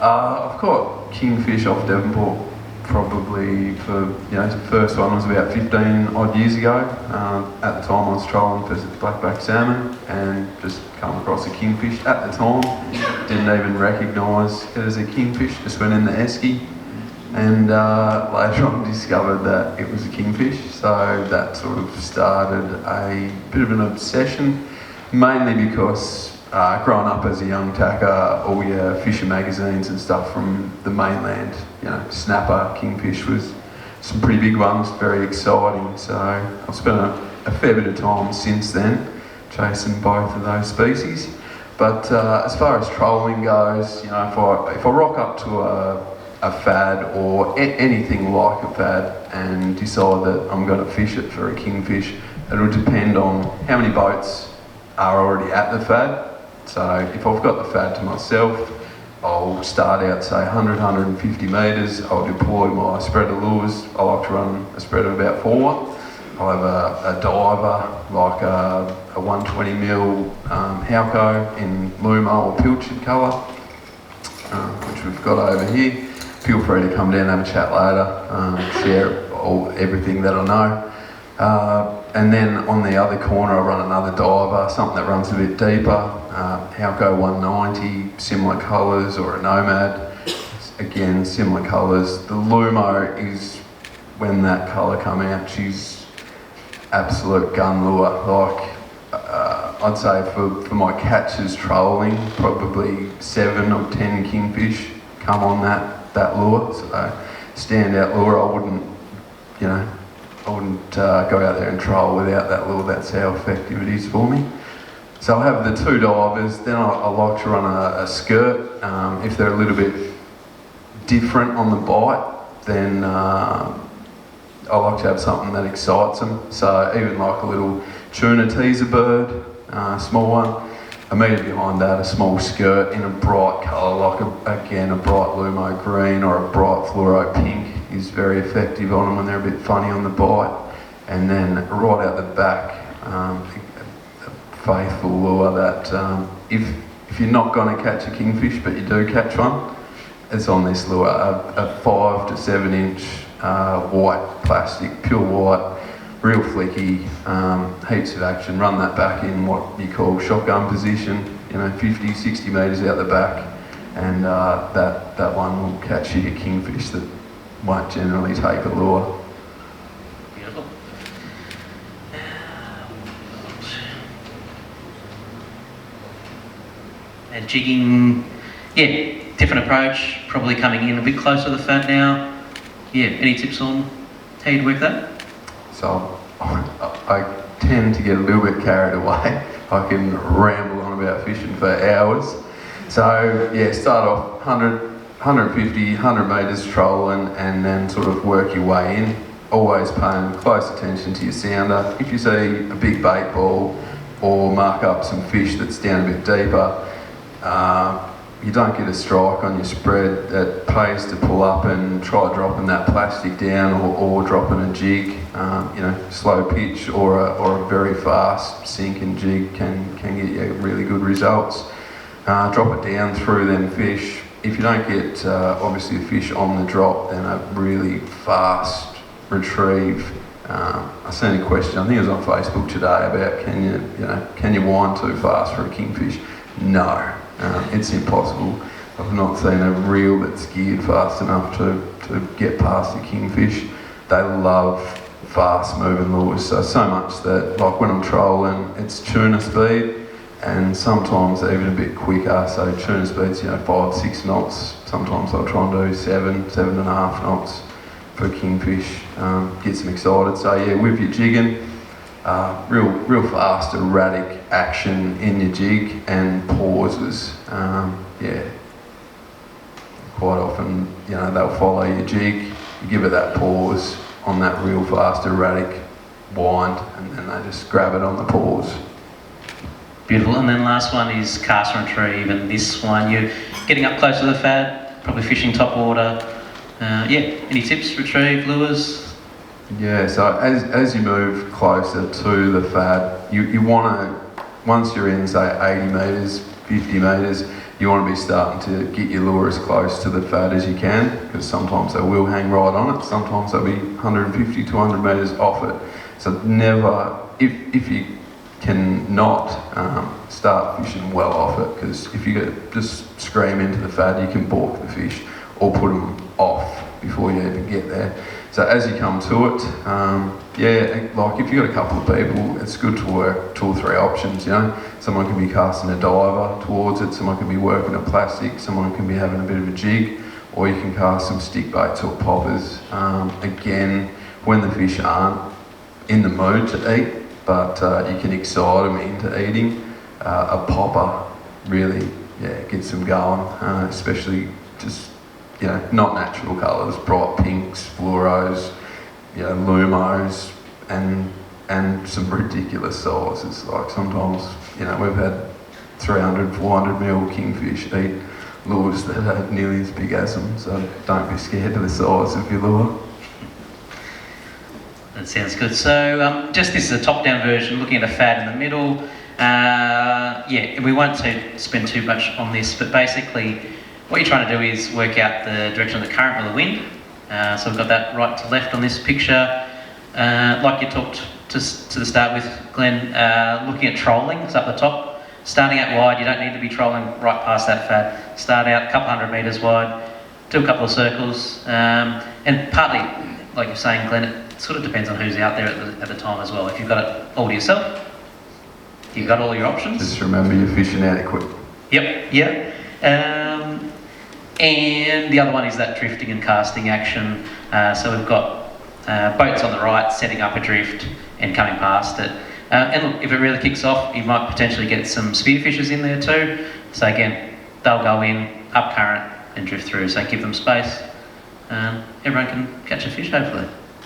I've caught kingfish off Devonport probably for, the first one was about 15 odd years ago. At the time I was trolling for blackback salmon and just come across a kingfish. At the time, didn't even recognise it as a kingfish, just went in the esky. And later on discovered that it was a kingfish, so that sort of started a bit of an obsession, mainly because growing up as a young tacker, all your fishing magazines and stuff from the mainland, snapper, kingfish was some pretty big ones, very exciting. So I've spent a fair bit of time since then chasing both of those species. But as far as trolling goes, if I rock up to a FAD or anything like a FAD and decide that I'm going to fish it for a kingfish, it'll depend on how many boats are already at the FAD. So if I've got the FAD to myself, I'll start out, say, 100, 150 metres. I'll deploy my spread of lures. I like to run a spread of about 4. I'll have a diver, like a 120mm Halco in Lumo or Pilchard colour, which we've got over here. Feel free to come down and have a chat later, share everything that I know. And then on the other corner I run another diver, something that runs a bit deeper, Halco 190, similar colours, or a Nomad, again similar colours. The Lumo is, when that colour come out, she's absolute gun lure. Like I'd say for my catches trolling, probably 7 or 10 kingfish come on that lure. So standout lure. I wouldn't go out there and troll without that lure. That's how effective it is for me. So I'll have the 2 divers, then I like to run a skirt. If they're a little bit different on the bite, then I like to have something that excites them. So even like a little tuna teaser bird, small one. Immediately behind that, a small skirt in a bright colour, like a bright Lumo green or a bright fluoro pink is very effective on them when they're a bit funny on the bite. And then right out the back, a faithful lure that if you're not going to catch a kingfish but you do catch one, it's on this lure, a 5 to 7 inch white plastic, pure white, real flicky, heaps of action. Run that back in what you call shotgun position, 50, 60 metres out the back, and that one will catch you a kingfish that won't generally take a lure. Beautiful. And jigging, different approach, probably coming in a bit closer to the FAD now. Any tips on how you'd work that? So I tend to get a little bit carried away. I can ramble on about fishing for hours. So start off 100, 150, 100 metres trolling and then sort of work your way in. Always paying close attention to your sounder. If you see a big bait ball or mark up some fish that's down a bit deeper, you don't get a strike on your spread, it pays to pull up and try dropping that plastic down or dropping a jig. Slow pitch or a very fast sinking jig can get you really good results. Drop it down through them fish. If you don't get obviously a fish on the drop, then a really fast retrieve. I seen a question, I think it was on Facebook today, about can you wind too fast for a kingfish? No. It's impossible. I've not seen a reel that's geared fast enough to get past a kingfish. They love fast moving lures, so much that like when I'm trolling, it's tuna speed and sometimes even a bit quicker. So tuna speed's 5, 6 knots. Sometimes I'll try and do 7, 7.5 knots for kingfish. Gets them excited. So with your jigging, real fast, erratic action in your jig and pauses. Quite often, they'll follow your jig, you give it that pause on that real fast, erratic wind, and then they just grab it on the pause. Beautiful. And then last one is cast and retrieve, and this one you're getting up close to the FAD, probably fishing top water. Any tips, retrieve, lures? So as you move closer to the FAD, you want to, once you're in say 80 metres, 50 metres, you want to be starting to get your lure as close to the FAD as you can, because sometimes they will hang right on it, sometimes they'll be 150, 200 metres off it. So never, if you can not start fishing well off it, because if you just scream into the FAD, you can balk the fish or put them off before you even get there. So as you come to it, like if you've got a couple of people, it's good to work 2 or 3 options, you know. Someone can be casting a diver towards it, someone can be working a plastic, someone can be having a bit of a jig, or you can cast some stick baits or poppers. Again, when the fish aren't in the mood to eat, but you can excite them into eating, a popper really gets them going, especially just, you know, not natural colours, bright pinks, fluoros, you know, lumos, and some ridiculous sizes. Like sometimes, you know, we've had 300, 400 mil kingfish eat lures that are nearly as big as them, so don't be scared of the size of your lure. That sounds good. So just this is a top-down version, looking at a FAD in the middle. We won't spend too much on this, but basically what you're trying to do is work out the direction of the current or the wind. So we've got that right to left on this picture. Like you talked to the start with, Glenn, looking at trolling, it's up the top. Starting out wide, you don't need to be trolling right past that FAD. Start out a couple 100 metres wide, do a couple of circles, and partly, like you're saying, Glenn, it sort of depends on who's out there at the time as well. If you've got it all to yourself, you've got all your options. Just remember you're fishing adequate. Yep. And the other one is that drifting and casting action. So we've got boats on the right setting up a drift and coming past it. And look, if it really kicks off, you might potentially get some spearfishers in there too. So again, they'll go in, up current and drift through. So give them space. Everyone can catch a fish hopefully.